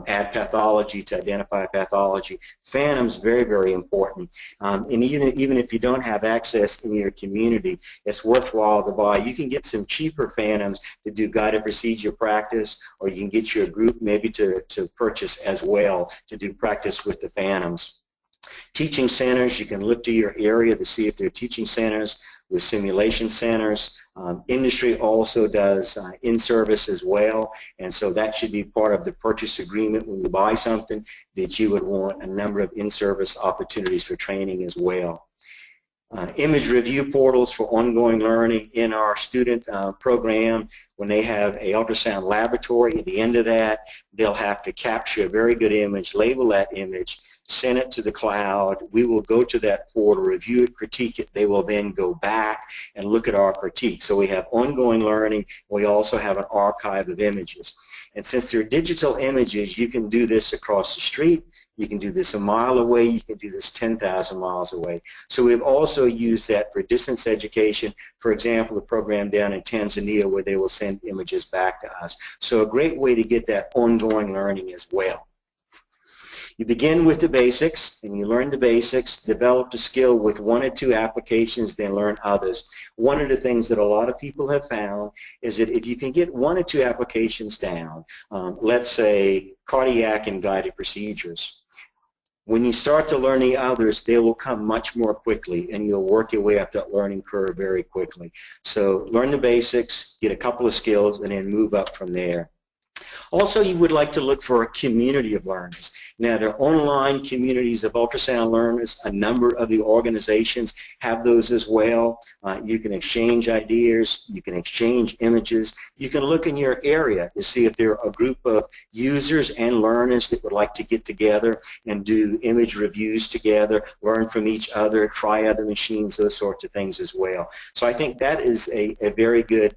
add pathology to identify pathology. Phantom's very, very important. And even if you don't have access in your community, it's worthwhile to buy. You can get some cheaper Phantoms to do guided procedure practice, or you can get your group maybe to purchase as well to do practice with the Phantoms. Teaching centers, you can look to your area to see if there are teaching centers with simulation centers. Industry also does in-service as well, and so that should be part of the purchase agreement when you buy something, that you would want a number of in-service opportunities for training as well. Image review portals for ongoing learning in our student program. When they have a ultrasound laboratory, at the end of that, they'll have to capture a very good image, label that image, send it to the cloud. We will go to that portal, review it, critique it. They will then go back and look at our critique. So we have ongoing learning. We also have an archive of images. And since they're digital images, you can do this across the street. You can do this a mile away. You can do this 10,000 miles away. So we've also used that for distance education. For example, the program down in Tanzania where they will send images back to us. So a great way to get that ongoing learning as well. You begin with the basics, and you learn the basics, develop the skill with one or two applications, then learn others. One of the things that a lot of people have found is that if you can get one or two applications down, let's say cardiac and guided procedures, when you start to learn the others, they will come much more quickly, and you'll work your way up that learning curve very quickly. So learn the basics, get a couple of skills, and then move up from there. Also, you would like to look for a community of learners. Now, there are online communities of ultrasound learners. A number of the organizations have those as well. You can exchange ideas. You can exchange images. You can look in your area to see if there are a group of users and learners that would like to get together and do image reviews together, learn from each other, try other machines, those sorts of things as well. So I think that is a very good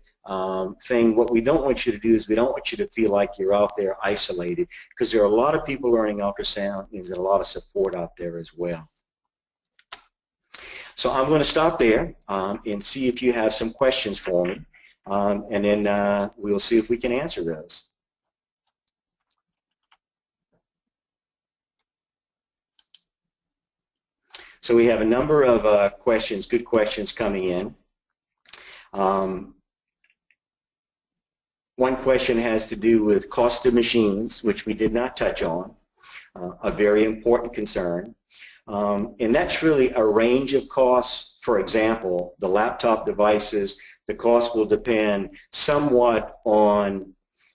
thing. What we don't want you to do is we don't want you to feel like you're out there isolated, because there are a lot of people learning ultrasound, and there's a lot of support out there as well. So I'm going to stop there and see if you have some questions for me, and then we'll see if we can answer those. So we have a number of questions, good questions coming in. One question has to do with cost of machines, which we did not touch on, a very important concern. And that's really a range of costs. For example, the laptop devices, the cost will depend somewhat on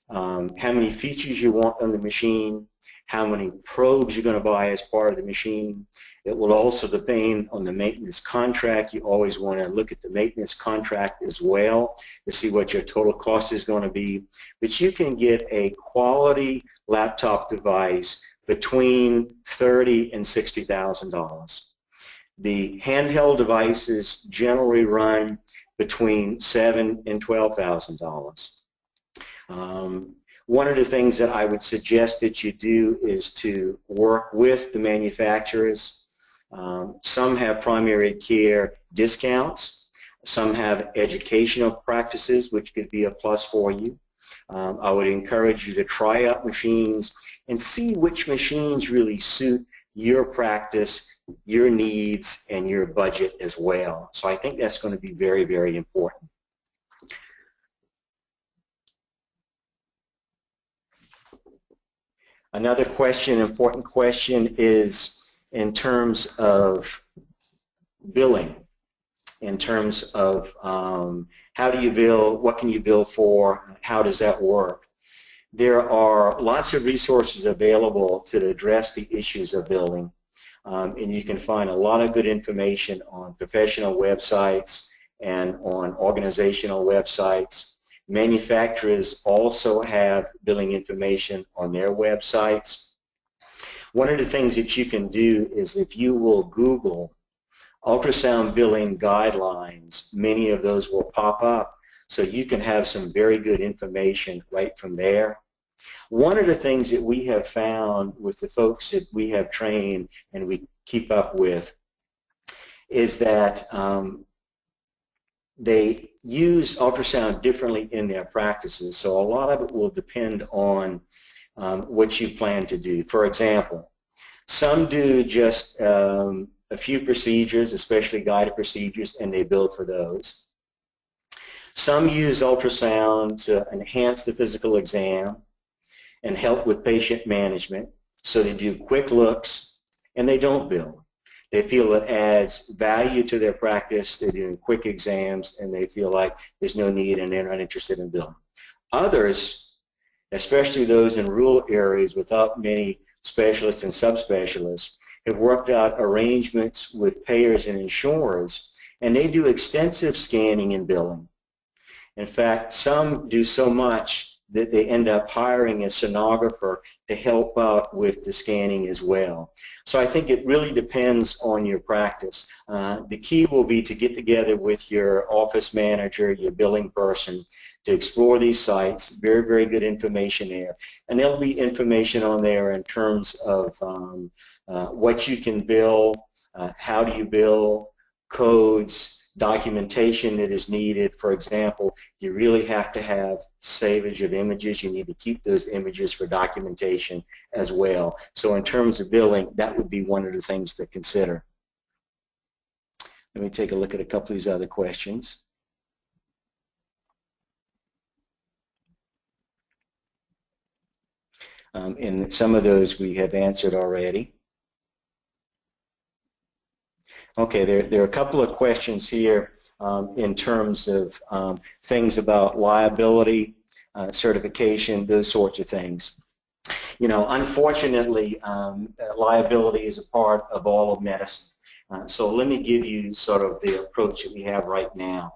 how many features you want on the machine, how many probes you're going to buy as part of the machine. It will also depend on the maintenance contract. You always want to look at the maintenance contract as well to see what your total cost is going to be. But you can get a quality laptop device between $30,000 and $60,000. The handheld devices generally run between $7,000 and $12,000. One of the things that I would suggest that you do is to work with the manufacturers. Some have primary care discounts. Some have educational practices, which could be a plus for you. I would encourage you to try out machines and see which machines really suit your practice, your needs, and your budget as well. So I think that's going to be very, very important. Another question, important question, is in terms of billing, in terms of how do you bill, what can you bill for, how does that work? There are lots of resources available to address the issues of billing, and you can find a lot of good information on professional websites and on organizational websites. Manufacturers also have billing information on their websites. One of the things that you can do is if you will Google ultrasound billing guidelines, many of those will pop up, so you can have some very good information right from there. One of the things that we have found with the folks that we have trained and we keep up with is that they use ultrasound differently in their practices, so a lot of it will depend on what you plan to do. For example, some do just a few procedures, especially guided procedures, and they bill for those. Some use ultrasound to enhance the physical exam and help with patient management, so they do quick looks and they don't bill. They feel it adds value to their practice. They're doing quick exams and they feel like there's no need and they're not interested in billing. Others, especially those in rural areas without many specialists and subspecialists, have worked out arrangements with payers and insurers, and they do extensive scanning and billing. In fact, some do so much that they end up hiring a sonographer to help out with the scanning as well. So I think it really depends on your practice. The key will be to get together with your office manager, your billing person, to explore these sites. Very, very good information there. And there'll be information on there in terms of what you can bill, how do you bill, codes, documentation that is needed. For example, you really have to have savage of images. You need to keep those images for documentation as well. So in terms of billing, that would be one of the things to consider. Let me take a look at a couple of these other questions. And some of those we have answered already. Okay, there are a couple of questions here in terms of things about liability, certification, those sorts of things. You know, unfortunately, liability is a part of all of medicine. So let me give you sort of the approach that we have right now.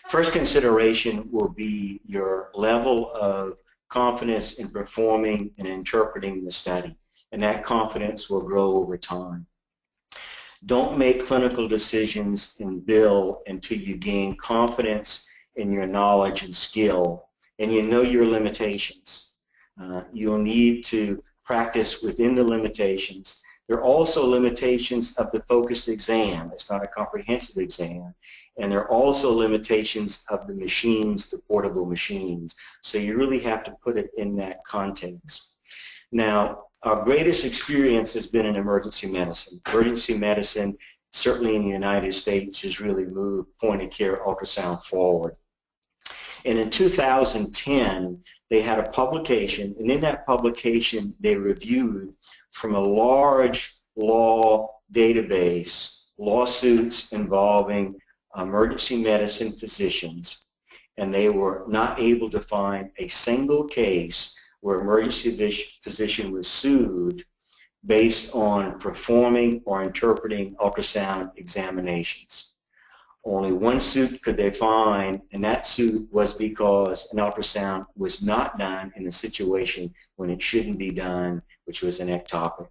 First consideration will be your level of confidence in performing and interpreting the study, and that confidence will grow over time. Don't make clinical decisions and bill until you gain confidence in your knowledge and skill, and you know your limitations. You'll need to practice within the limitations. There are also limitations of the focused exam. It's not a comprehensive exam. And there are also limitations of the machines, the portable machines. So you really have to put it in that context. Now, Our greatest experience has been in emergency medicine. Emergency medicine, certainly in the United States, has really moved point-of-care ultrasound forward. And in 2010, they had a publication, and in that publication, they reviewed from a large law database lawsuits involving emergency medicine physicians, and they were not able to find a single case where emergency physician was sued based on performing or interpreting ultrasound examinations. Only one suit could they find, and that suit was because an ultrasound was not done in a situation when it shouldn't be done, which was an ectopic.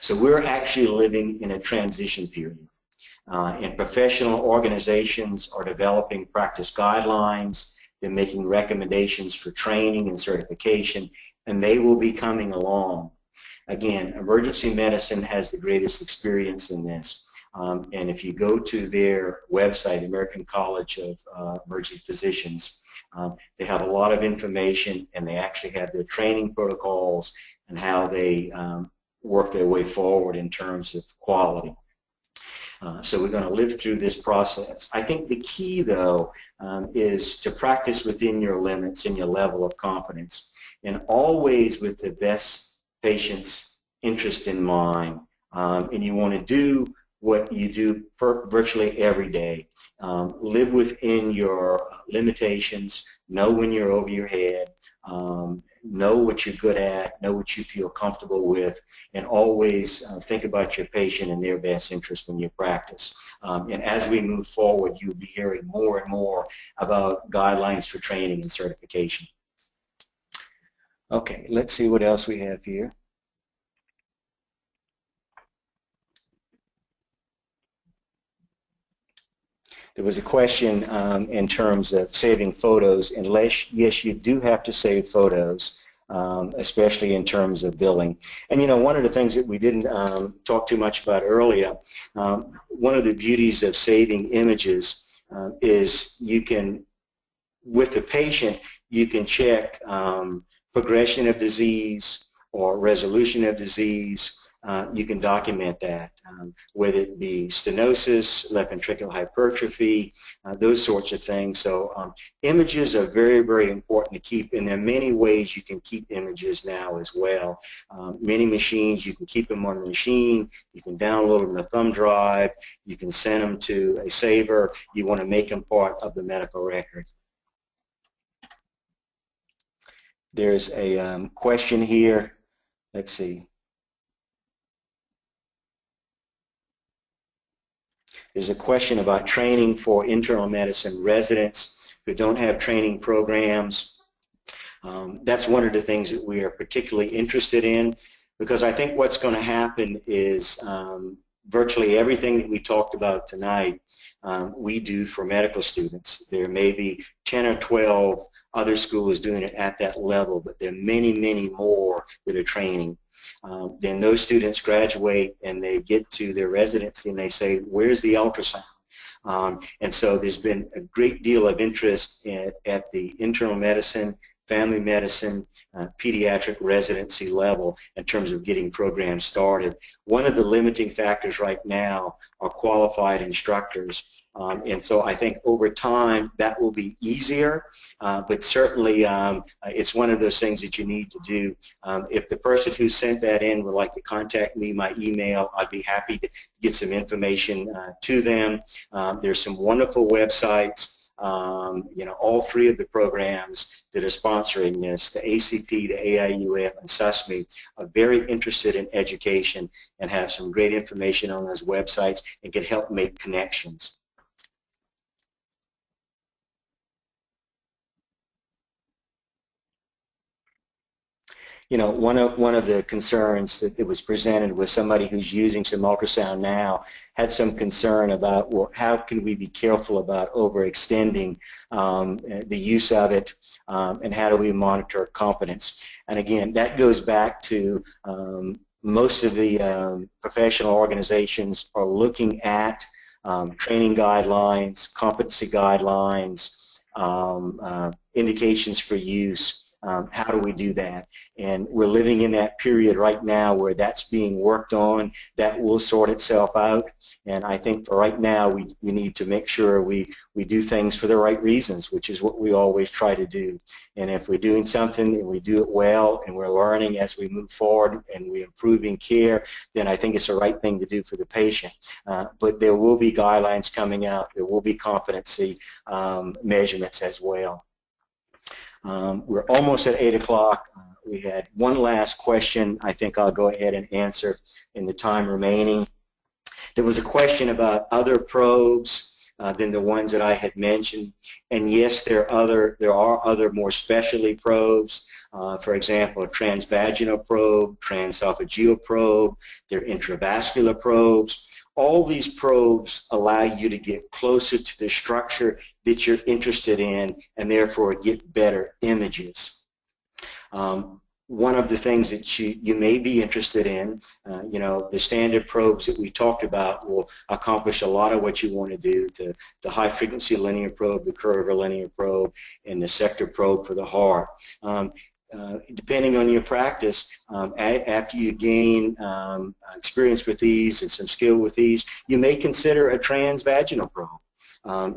So we're actually living in a transition period. And professional organizations are developing practice guidelines. They're making recommendations for training and certification, and they will be coming along. Again, emergency medicine has the greatest experience in this. And if you go to their website, American College of Emergency Physicians, they have a lot of information, and they actually have their training protocols and how they work their way forward in terms of quality. So we're going to live through this process. I think the key, though, is to practice within your limits and your level of confidence, and always with the best patient's interest in mind. And you want to do what you do virtually every day. Live within your limitations, know when you're over your head, know what you're good at, know what you feel comfortable with, and always think about your patient and their best interest when you practice. And as we move forward, you'll be hearing more and more about guidelines for training and certification. Okay, let's see what else we have here. There was a question in terms of saving photos, and yes, you do have to save photos, especially in terms of billing. And you know, one of the things that we didn't talk too much about earlier, one of the beauties of saving images is you can, with the patient, you can check progression of disease or resolution of disease. You can document that, whether it be stenosis, left ventricular hypertrophy, those sorts of things. So images are very, very important to keep, and there are many ways you can keep images now as well. Many machines, you can keep them on the machine, you can download them to a thumb drive, you can send them to a saver, you want to make them part of the medical record. There's a question here. Let's see. There's a question about training for internal medicine residents who don't have training programs. That's one of the things that we are particularly interested in, because I think what's going to happen is virtually everything that we talked about tonight we do for medical students. There may be 10 or 12 other schools doing it at that level, but there are many, many more that are training. Then those students graduate and they get to their residency and they say, where's the ultrasound? And so there's been a great deal of interest at the internal medicine, family medicine, pediatric residency level in terms of getting programs started. One of the limiting factors right now are qualified instructors, and so I think over time that will be easier, but certainly it's one of those things that you need to do. If the person who sent that in would like to contact me, my email, I'd be happy to get some information to them. There's some wonderful websites. You know, all three of the programs that are sponsoring this, the ACP, the AIUM, and SUSME, are very interested in education and have some great information on those websites and can help make connections. You know, one of the concerns that it was presented was somebody who's using some ultrasound now had some concern about, well, how can we be careful about overextending the use of it, and how do we monitor competence? And again, that goes back to most of the professional organizations are looking at training guidelines, competency guidelines, indications for use. How do we do that? And we're living in that period right now where that's being worked on. That will sort itself out. And I think for right now, we need to make sure we do things for the right reasons, which is what we always try to do. And if we're doing something and we do it well and we're learning as we move forward and we're improving care, then I think it's the right thing to do for the patient. But there will be guidelines coming out. There will be competency measurements as well. We're almost at 8 o'clock. We had one last question I think I'll go ahead and answer in the time remaining. There was a question about other probes than the ones that I had mentioned. And yes, there are other more specialty probes. For example, a transvaginal probe, transesophageal probe, they're intravascular probes. All these probes allow you to get closer to the structure that you're interested in and therefore get better images. One of the things that you may be interested in, the standard probes that we talked about will accomplish a lot of what you want to do. The high-frequency linear probe, the curvilinear probe, and the sector probe for the heart. Depending on your practice, after you gain experience with these and some skill with these, you may consider a transvaginal probe.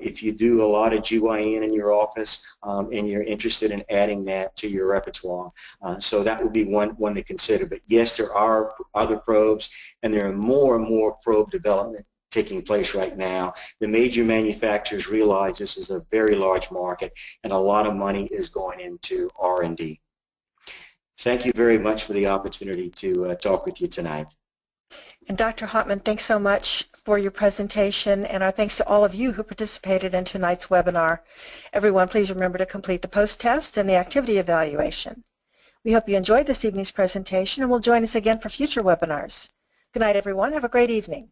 If you do a lot of GYN in your office and you're interested in adding that to your repertoire. So that would be one to consider. But yes, there are other probes, and there are more and more probe development taking place right now. The major manufacturers realize this is a very large market, and a lot of money is going into R&D. Thank you very much for the opportunity to talk with you tonight. And Dr. Hoppmann, thanks so much for your presentation, and our thanks to all of you who participated in tonight's webinar. Everyone, please remember to complete the post-test and the activity evaluation. We hope you enjoyed this evening's presentation and will join us again for future webinars. Good night, everyone. Have a great evening.